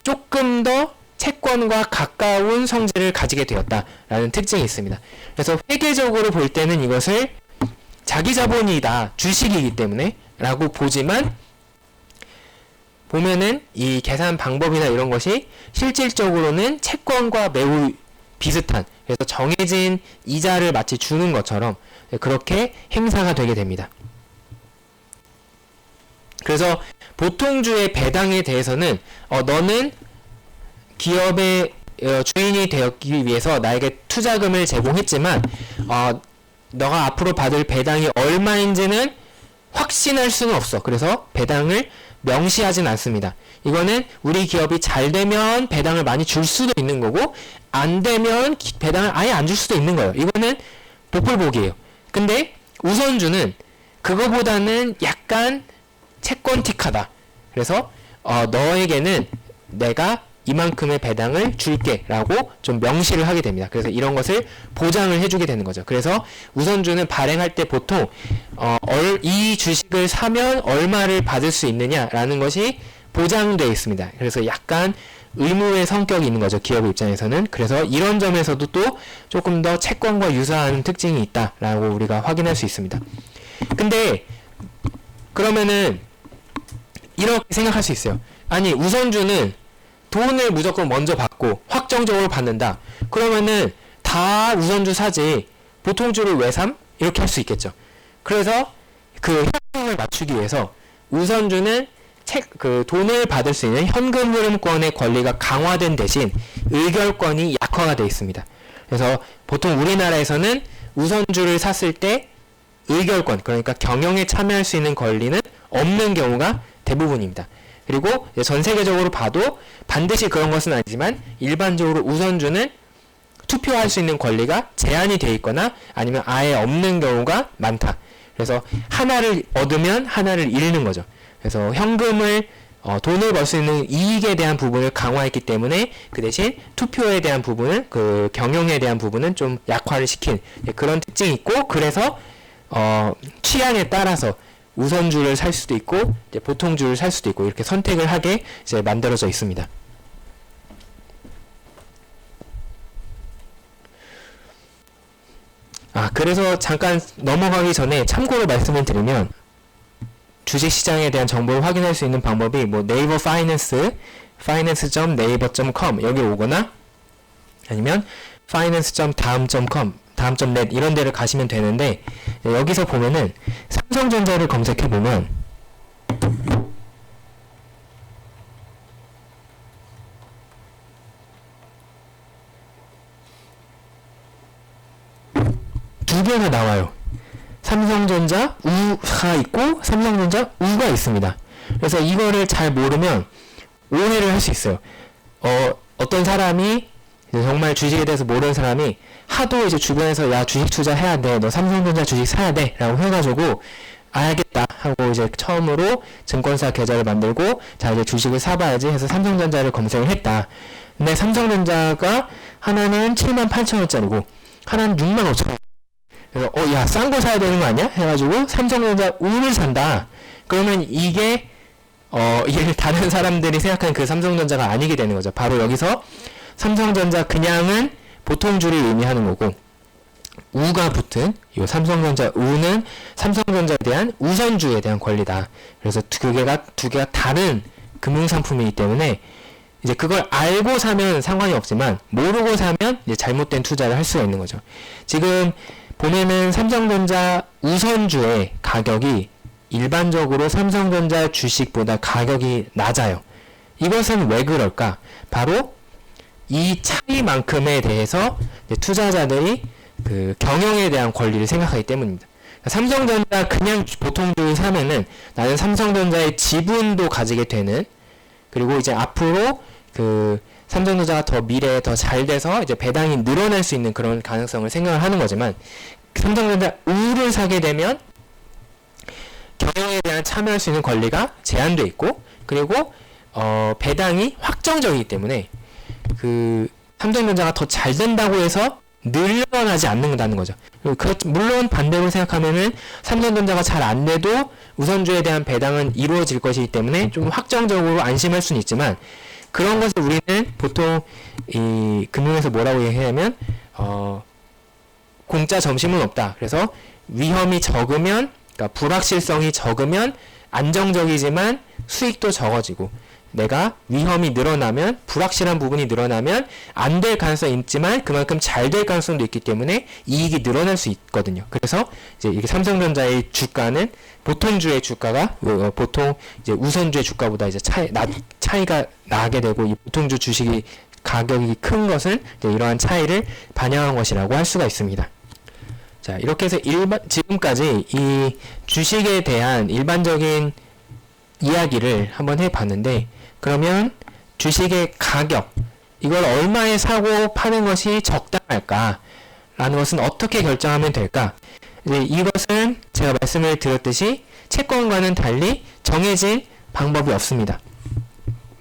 조금 더 채권과 가까운 성질을 가지게 되었다라는 특징이 있습니다. 그래서 회계적으로 볼 때는 이것을 자기 자본이다, 주식이기 때문에 라고 보지만 보면은 이 계산 방법이나 이런 것이 실질적으로는 채권과 매우 비슷한, 그래서 정해진 이자를 마치 주는 것처럼 그렇게 행사가 되게 됩니다. 그래서 보통주의 배당에 대해서는 너는 기업의 주인이 되었기 위해서 나에게 투자금을 제공했지만 너가 앞으로 받을 배당이 얼마인지는 확신할 수는 없어. 그래서 배당을 명시하진 않습니다. 이거는 우리 기업이 잘 되면 배당을 많이 줄 수도 있는 거고 안 되면 배당을 아예 안 줄 수도 있는 거예요. 이거는 복불복이에요. 근데 우선주는 그거보다는 약간 채권틱하다. 그래서 너에게는 내가 이만큼의 배당을 줄게 라고 좀 명시를 하게 됩니다. 그래서 이런 것을 보장을 해주게 되는 거죠. 그래서 우선주는 발행할 때 보통 이 주식을 사면 얼마를 받을 수 있느냐라는 것이 보장되어 있습니다. 그래서 약간 의무의 성격이 있는 거죠. 기업 입장에서는. 그래서 이런 점에서도 또 조금 더 채권과 유사한 특징이 있다라고 우리가 확인할 수 있습니다. 근데 그러면은 이렇게 생각할 수 있어요. 아니 우선주는 돈을 무조건 먼저 받고 확정적으로 받는다. 그러면은 다 우선주 사지 보통주를 왜 삼? 이렇게 할 수 있겠죠. 그래서 그 현상을 맞추기 위해서 우선주는 돈을 받을 수 있는 현금 흐름권의 권리가 강화된 대신 의결권이 약화가 되어 있습니다. 그래서 보통 우리나라에서는 우선주를 샀을 때 의결권, 그러니까 경영에 참여할 수 있는 권리는 없는 경우가 대부분입니다. 그리고 전 세계적으로 봐도 반드시 그런 것은 아니지만 일반적으로 우선주는 투표할 수 있는 권리가 제한이 되어 있거나 아니면 아예 없는 경우가 많다. 그래서 하나를 얻으면 하나를 잃는 거죠. 그래서 현금을 돈을 벌 수 있는 이익에 대한 부분을 강화했기 때문에 그 대신 투표에 대한 부분은 그 경영에 대한 부분은 좀 약화를 시킨 그런 특징이 있고, 그래서 취향에 따라서 우선주를 살 수도 있고 이제 보통주를 살 수도 있고 이렇게 선택을 하게 이제 만들어져 있습니다. 그래서 잠깐 넘어가기 전에 참고로 말씀을 드리면 주식시장에 대한 정보를 확인할 수 있는 방법이 뭐 네이버 파이낸스, finance.naver.com 여기 오거나 아니면 finance.daum.com, daum.net 이런 데를 가시면 되는데 여기서 보면은 삼성전자를 검색해 보면 두 개가 나와요. 삼성전자 우가 있고 삼성전자 우가 있습니다. 그래서 이거를 잘 모르면 오해를 할 수 있어요. 어떤 사람이 정말 주식에 대해서 모르는 사람이 하도 이제 주변에서 야 주식 투자해야 돼, 너 삼성전자 주식 사야 돼 라고 해가지고 알겠다 하고 이제 처음으로 증권사 계좌를 만들고 자 이제 주식을 사봐야지 해서 삼성전자를 검색을 했다. 근데 삼성전자가 하나는 78,000원짜리고 하나는 65,000원. 그래서 야 싼 거 사야 되는 거 아니야? 해가지고 삼성전자 우를 산다. 그러면 이게 다른 사람들이 생각하는 그 삼성전자가 아니게 되는 거죠. 바로 여기서 삼성전자 그냥은 보통주를 의미하는 거고 우가 붙은 이 삼성전자 우는 삼성전자에 대한 우선주에 대한 권리다. 그래서 두 개가 다른 금융상품이기 때문에 이제 그걸 알고 사면 상관이 없지만 모르고 사면 이제 잘못된 투자를 할 수가 있는 거죠. 지금 보면은 삼성전자 우선주의 가격이 일반적으로 삼성전자 주식보다 가격이 낮아요. 이것은 왜 그럴까? 바로 이 차이만큼에 대해서 투자자들이 그 경영에 대한 권리를 생각하기 때문입니다. 삼성전자 그냥 보통주를 사면은 나는 삼성전자의 지분도 가지게 되는, 그리고 이제 앞으로 그 삼성전자가 더 미래에 더 잘 돼서 이제 배당이 늘어날 수 있는 그런 가능성을 생각을 하는 거지만, 삼성전자 우를 사게 되면 경영에 대한 참여할 수 있는 권리가 제한돼 있고, 그리고 배당이 확정적이기 때문에 그 삼성전자가 더 잘 된다고 해서 늘어나지 않는다는 거죠. 물론 반대로 생각하면은 삼성전자가 잘 안 돼도 우선주에 대한 배당은 이루어질 것이기 때문에 좀 확정적으로 안심할 수는 있지만, 그런 것을 우리는 보통 이 금융에서 뭐라고 얘기하냐면 공짜 점심은 없다. 그래서 위험이 적으면, 그러니까 불확실성이 적으면 안정적이지만 수익도 적어지고, 내가 위험이 늘어나면, 불확실한 부분이 늘어나면 안 될 가능성이 있지만 그만큼 잘 될 가능성도 있기 때문에 이익이 늘어날 수 있거든요. 그래서 이제 이게 삼성전자의 주가는 보통주의 주가가 보통 이제 우선주의 주가보다 이제 차이가 나게 되고, 이 보통주 주식이 가격이 큰 것은 이제 이러한 차이를 반영한 것이라고 할 수가 있습니다. 자, 이렇게 해서 지금까지 이 주식에 대한 일반적인 이야기를 한번 해봤는데, 그러면 주식의 가격, 이걸 얼마에 사고 파는 것이 적당할까? 라는 것은 어떻게 결정하면 될까? 이제 이것은 제가 말씀을 드렸듯이 채권과는 달리 정해진 방법이 없습니다.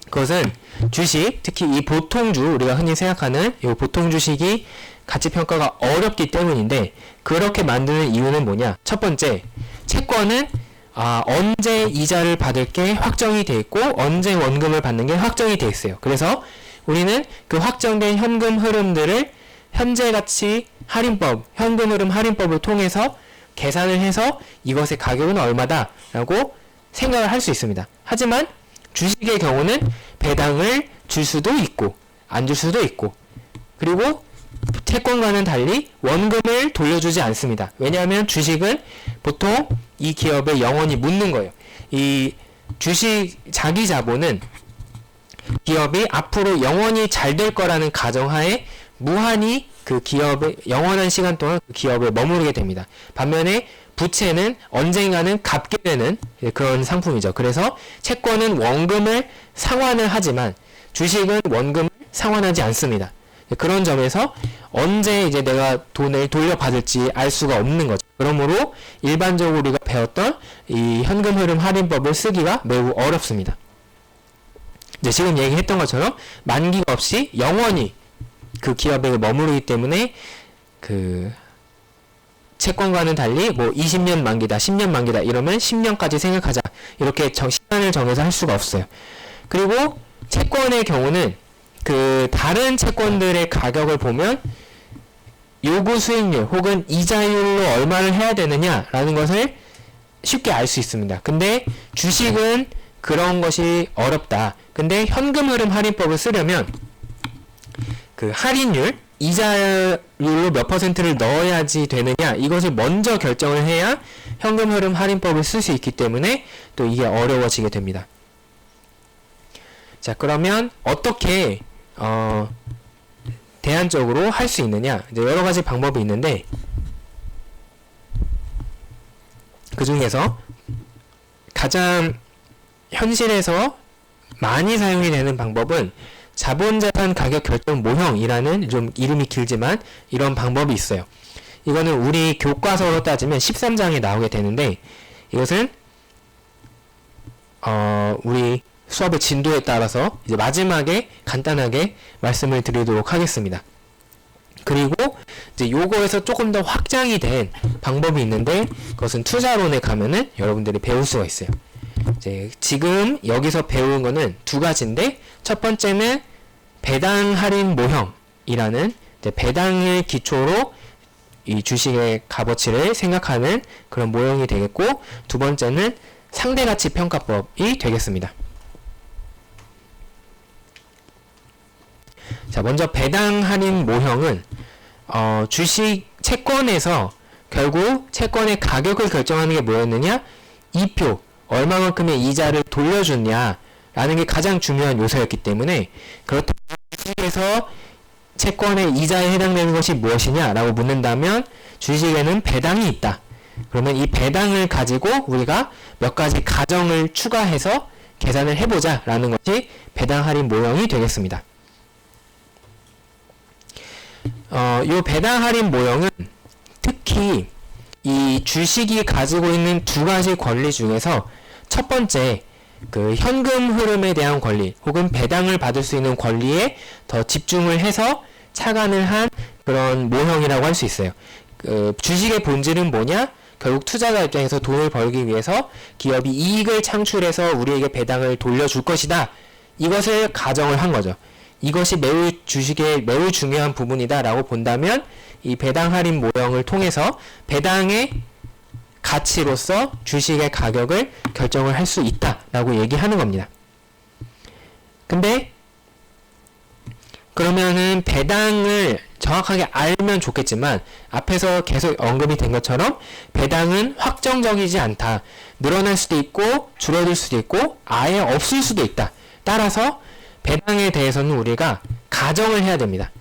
그것은 주식, 특히 이 보통주, 우리가 흔히 생각하는 이 보통 주식이 가치평가가 어렵기 때문인데, 그렇게 만드는 이유는 뭐냐? 첫 번째, 채권은 언제 이자를 받을 게 확정이 돼 있고 언제 원금을 받는 게 확정이 돼 있어요. 그래서 우리는 그 확정된 현금 흐름들을 현재가치 할인법, 현금 흐름 할인법을 통해서 계산을 해서 이것의 가격은 얼마다 라고 생각을 할 수 있습니다. 하지만 주식의 경우는 배당을 줄 수도 있고 안 줄 수도 있고, 그리고 채권과는 달리 원금을 돌려주지 않습니다. 왜냐하면 주식은 보통 이 기업에 영원히 묻는 거예요. 이 주식 자기 자본은 기업이 앞으로 영원히 잘 될 거라는 가정하에 무한히 그 기업에 영원한 시간 동안 그 기업에 머무르게 됩니다. 반면에 부채는 언젠가는 갚게 되는 그런 상품이죠. 그래서 채권은 원금을 상환을 하지만 주식은 원금을 상환하지 않습니다. 그런 점에서 언제 이제 내가 돈을 돌려받을지 알 수가 없는 거죠. 그러므로 일반적으로 우리가 배웠던 이 현금 흐름 할인법을 쓰기가 매우 어렵습니다. 이제 지금 얘기했던 것처럼 만기가 없이 영원히 그 기업에 머무르기 때문에 그 채권과는 달리 뭐 20년 만기다, 10년 만기다 이러면 10년까지 생각하자, 이렇게 시간을 정해서 할 수가 없어요. 그리고 채권의 경우는 그 다른 채권들의 가격을 보면 요구 수익률 혹은 이자율로 얼마를 해야 되느냐라는 것을 쉽게 알 수 있습니다. 근데 주식은 그런 것이 어렵다. 근데 현금 흐름 할인법을 쓰려면 그 할인율, 이자율로 몇 퍼센트를 넣어야지 되느냐, 이것을 먼저 결정을 해야 현금 흐름 할인법을 쓸 수 있기 때문에 또 이게 어려워지게 됩니다. 자, 그러면 어떻게 대안적으로 할 수 있느냐? 이제 여러 가지 방법이 있는데, 그 중에서 가장 현실에서 많이 사용이 되는 방법은 자본자산 가격 결정 모형이라는, 좀 이름이 길지만 이런 방법이 있어요. 이거는 우리 교과서로 따지면 13장에 나오게 되는데, 이것은 우리 수업의 진도에 따라서 이제 마지막에 간단하게 말씀을 드리도록 하겠습니다. 그리고 이제 요거에서 조금 더 확장이 된 방법이 있는데, 그것은 투자론에 가면은 여러분들이 배울 수가 있어요. 이제 지금 여기서 배운 거는 두 가지인데, 첫 번째는 배당 할인 모형이라는 배당을 기초로 이 주식의 값어치를 생각하는 그런 모형이 되겠고, 두 번째는 상대가치 평가법이 되겠습니다. 자, 먼저 배당 할인 모형은 주식 채권에서 결국 채권의 가격을 결정하는 게 뭐였느냐? 이표, 얼마만큼의 이자를 돌려줬냐라는 게 가장 중요한 요소였기 때문에, 그렇다면 주식에서 채권의 이자에 해당되는 것이 무엇이냐라고 묻는다면 주식에는 배당이 있다. 그러면 이 배당을 가지고 우리가 몇 가지 가정을 추가해서 계산을 해보자 라는 것이 배당 할인 모형이 되겠습니다. 요 배당 할인 모형은 특히 이 주식이 가지고 있는 두 가지 권리 중에서 첫 번째, 그 현금 흐름에 대한 권리 혹은 배당을 받을 수 있는 권리에 더 집중을 해서 착안을 한 그런 모형이라고 할 수 있어요. 주식의 본질은 뭐냐? 결국 투자자 입장에서 돈을 벌기 위해서 기업이 이익을 창출해서 우리에게 배당을 돌려줄 것이다. 이것을 가정을 한 거죠. 이것이 주식의 매우 중요한 부분이다 라고 본다면 이 배당 할인 모형을 통해서 배당의 가치로서 주식의 가격을 결정을 할 수 있다 라고 얘기하는 겁니다. 근데 그러면은 배당을 정확하게 알면 좋겠지만, 앞에서 계속 언급이 된 것처럼 배당은 확정적이지 않다. 늘어날 수도 있고 줄어들 수도 있고 아예 없을 수도 있다. 따라서 배당에 대해서는 우리가 가정을 해야 됩니다.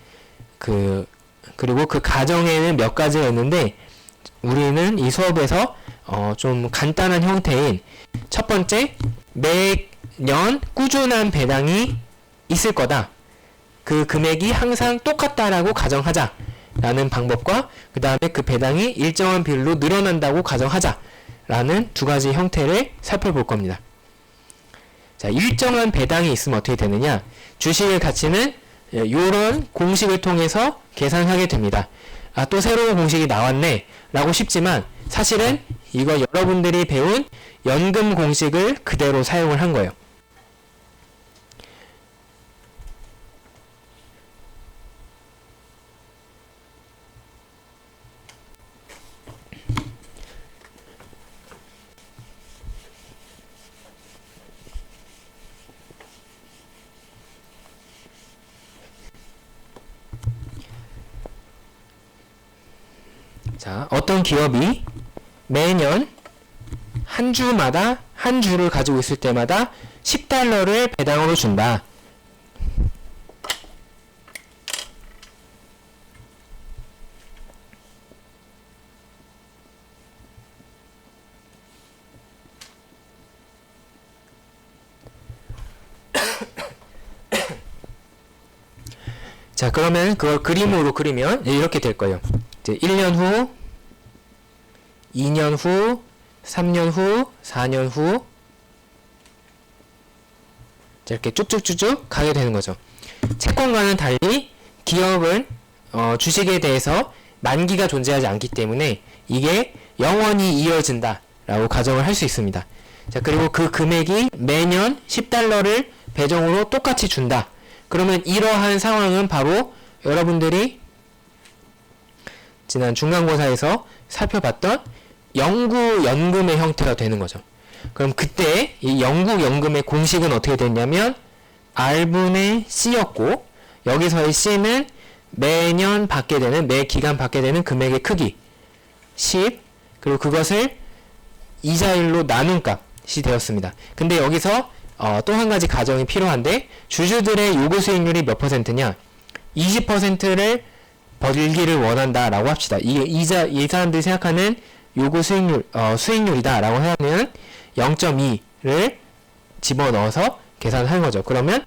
그리고 그 가정에는 몇 가지가 있는데, 우리는 이 수업에서 좀 간단한 형태인, 첫 번째, 매년 꾸준한 배당이 있을 거다. 그 금액이 항상 똑같다라고 가정하자 라는 방법과, 그 다음에 그 배당이 일정한 비율로 늘어난다고 가정하자 라는 두 가지 형태를 살펴볼 겁니다. 자, 일정한 배당이 있으면 어떻게 되느냐? 주식의 가치는 이런 공식을 통해서 계산하게 됩니다. 아, 또 새로운 공식이 나왔네 라고 싶지만, 사실은 이거 여러분들이 배운 연금 공식을 그대로 사용을 한 거예요. 자, 어떤 기업이 매년 한 주마다 한 주를 가지고 있을 때마다 $10를 배당으로 준다. 자, 그러면 그걸 그림으로 그리면 이렇게 될 거예요. 이제 1년 후, 2년 후, 3년 후, 4년 후, 이렇게 쭉쭉쭉쭉 가게 되는 거죠. 채권과는 달리 기업은 주식에 대해서 만기가 존재하지 않기 때문에 이게 영원히 이어진다 라고 가정을 할 수 있습니다. 자, 그리고 그 금액이 매년 $10를 배정으로 똑같이 준다. 그러면 이러한 상황은 바로 여러분들이 지난 중간고사에서 살펴봤던 영구연금의 형태가 되는 거죠. 그럼 그때 이 영구연금의 공식은 어떻게 됐냐면 R분의 C였고, 여기서의 C는 매년 받게 되는, 매 기간 받게 되는 금액의 크기 10, 그리고 그것을 이자율로 나눈 값이 되었습니다. 근데 여기서 또 한 가지 가정이 필요한데, 주주들의 요구 수익률이 몇 %냐? 20%를 벌기를 원한다라고 합시다. 이게 이 사람들이 생각하는 요구 수익률이다라고 하면 0.2를 집어넣어서 계산하는 거죠. 그러면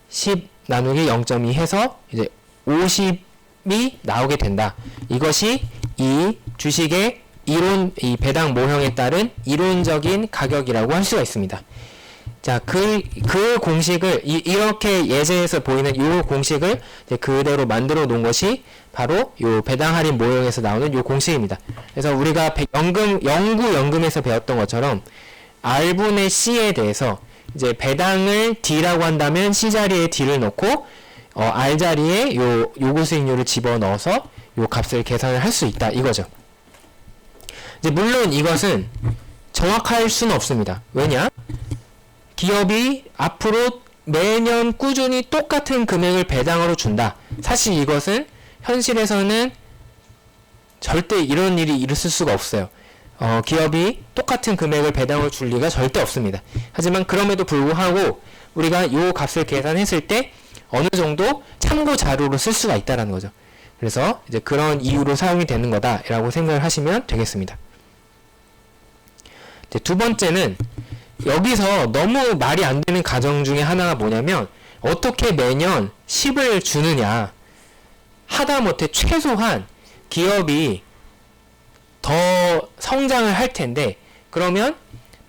10 나누기 0.2 해서 이제 50이 나오게 된다. 이것이 이 주식의 이 배당 모형에 따른 이론적인 가격이라고 할 수가 있습니다. 자, 그 공식을, 이렇게 예제에서 보이는 이 공식을 이제 그대로 만들어 놓은 것이 바로 요 배당 할인 모형에서 나오는 요 공식입니다. 그래서 우리가 영구연금에서 배웠던 것처럼 R분의 C에 대해서 이제 배당을 D라고 한다면 C 자리에 D를 넣고, R 자리에 요구 수익률을 집어넣어서 요 값을 계산을 할 수 있다. 이거죠. 이제 물론 이것은 정확할 수는 없습니다. 왜냐? 기업이 앞으로 매년 꾸준히 똑같은 금액을 배당으로 준다. 사실 이것은 현실에서는 절대 이런 일이 있을 수가 없어요. 기업이 똑같은 금액을 배당으로 줄 리가 절대 없습니다. 하지만 그럼에도 불구하고 우리가 요 값을 계산했을 때 어느 정도 참고 자료로 쓸 수가 있다라는 거죠. 그래서 이제 그런 이유로 사용이 되는 거다라고 생각을 하시면 되겠습니다. 이제 두 번째는 여기서 너무 말이 안 되는 가정 중에 하나가 뭐냐면 어떻게 매년 10을 주느냐. 하다못해 최소한 기업이 더 성장을 할 텐데 그러면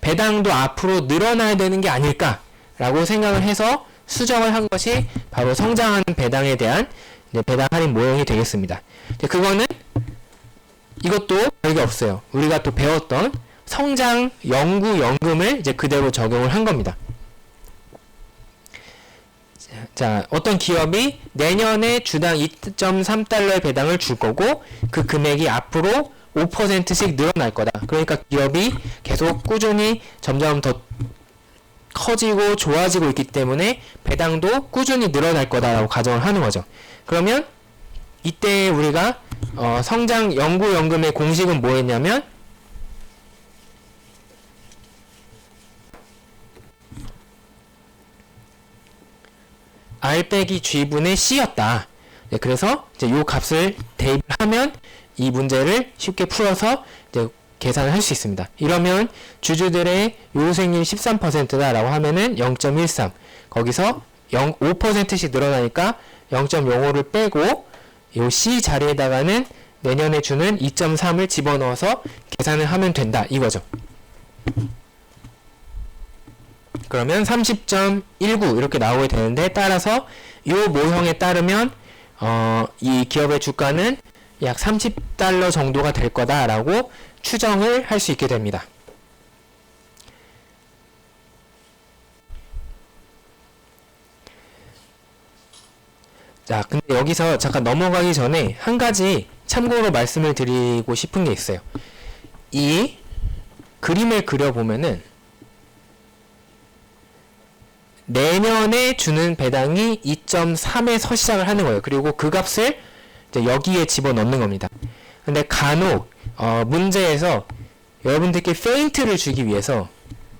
배당도 앞으로 늘어나야 되는 게 아닐까라고 생각을 해서 수정을 한 것이 바로 성장하는 배당에 대한 이제 배당 할인 모형이 되겠습니다. 그거는 이것도 별게 없어요. 우리가 또 배웠던 성장 영구연금을 이제 그대로 적용을 한 겁니다. 자, 어떤 기업이 내년에 주당 2.3달러의 배당을 줄 거고 그 금액이 앞으로 5%씩 늘어날 거다. 그러니까 기업이 계속 꾸준히 점점 더 커지고 좋아지고 있기 때문에 배당도 꾸준히 늘어날 거다라고 가정을 하는 거죠. 그러면 이때 우리가 성장 영구연금의 공식은 뭐였냐면 R 빼기 G분의 C였다. 네, 그래서 이제 요 값을 대입을 하면 이 문제를 쉽게 풀어서 이제 계산을 할 수 있습니다. 이러면 주주들의 요구수익률이 13%다라고 하면은 0.13. 거기서 5%씩 늘어나니까 0.05를 빼고 요 C 자리에다가는 내년에 주는 2.3을 집어넣어서 계산을 하면 된다. 이거죠. 그러면 30.19 이렇게 나오게 되는데 따라서 이 모형에 따르면 이 기업의 주가는 약 30달러 정도가 될 거다라고 추정을 할 수 있게 됩니다. 자, 근데 여기서 잠깐 넘어가기 전에 한 가지 참고로 말씀을 드리고 싶은 게 있어요. 이 그림을 그려보면은 내년에 주는 배당이 2.3에서 시작을 하는 거예요. 그리고 그 값을 이제 여기에 집어넣는 겁니다. 근데 간혹 문제에서 여러분들께 페인트를 주기 위해서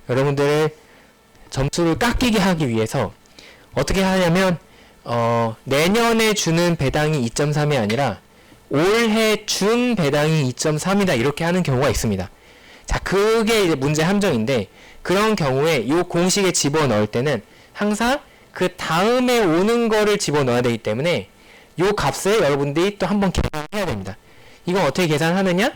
여러분들의 점수를 깎이게 하기 위해서 어떻게 하냐면 내년에 주는 배당이 2.3이 아니라 올해 준 배당이 2.3이다 이렇게 하는 경우가 있습니다. 자, 그게 이제 문제 함정인데 그런 경우에 이 공식에 집어넣을 때는 항상 그 다음에 오는 거를 집어넣어야 되기 때문에 이 값을 여러분들이 또 한번 계산해야 됩니다. 이건 어떻게 계산하느냐?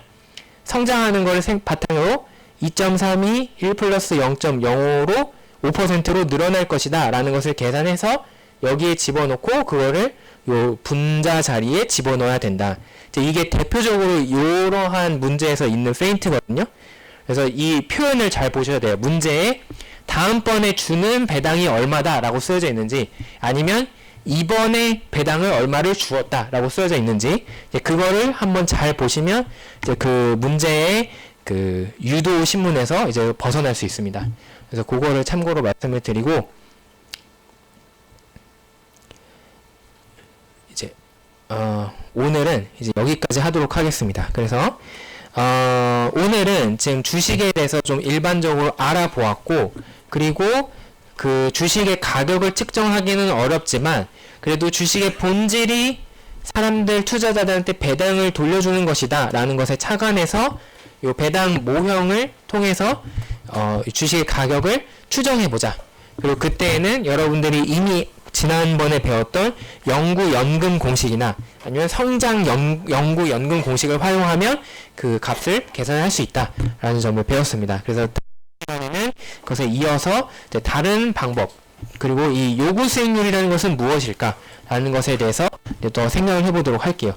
성장하는 거를 바탕으로 2.3이 1 플러스 0.05로 5%로 늘어날 것이다 라는 것을 계산해서 여기에 집어넣고 그거를 요 분자 자리에 집어넣어야 된다. 이게 대표적으로 이러한 문제에서 있는 페인트거든요. 그래서 이 표현을 잘 보셔야 돼요. 문제에 다음번에 주는 배당이 얼마다 라고 쓰여져 있는지 아니면 이번에 배당을 얼마를 주었다 라고 쓰여져 있는지 그거를 한번 잘 보시면 이제 그 문제의 그 유도 신문에서 이제 벗어날 수 있습니다. 그래서 그거를 참고로 말씀을 드리고 이제 오늘은 이제 여기까지 하도록 하겠습니다. 그래서 오늘은 지금 주식에 대해서 좀 일반적으로 알아보았고 그리고 그 주식의 가격을 측정하기는 어렵지만 그래도 주식의 본질이 사람들 투자자들한테 배당을 돌려주는 것이다 라는 것에 착안해서 요 배당 모형을 통해서 주식의 가격을 추정해보자. 그리고 그때에는 여러분들이 이미 지난번에 배웠던 영구연금 공식이나 아니면 성장 영구연금 공식을 활용하면 그 값을 계산할 수 있다라는 점을 배웠습니다. 그래서 다음 시간에는 그것에 이어서 이제 다른 방법, 그리고 이 요구 수익률이라는 것은 무엇일까 라는 것에 대해서 더 생각을 해보도록 할게요.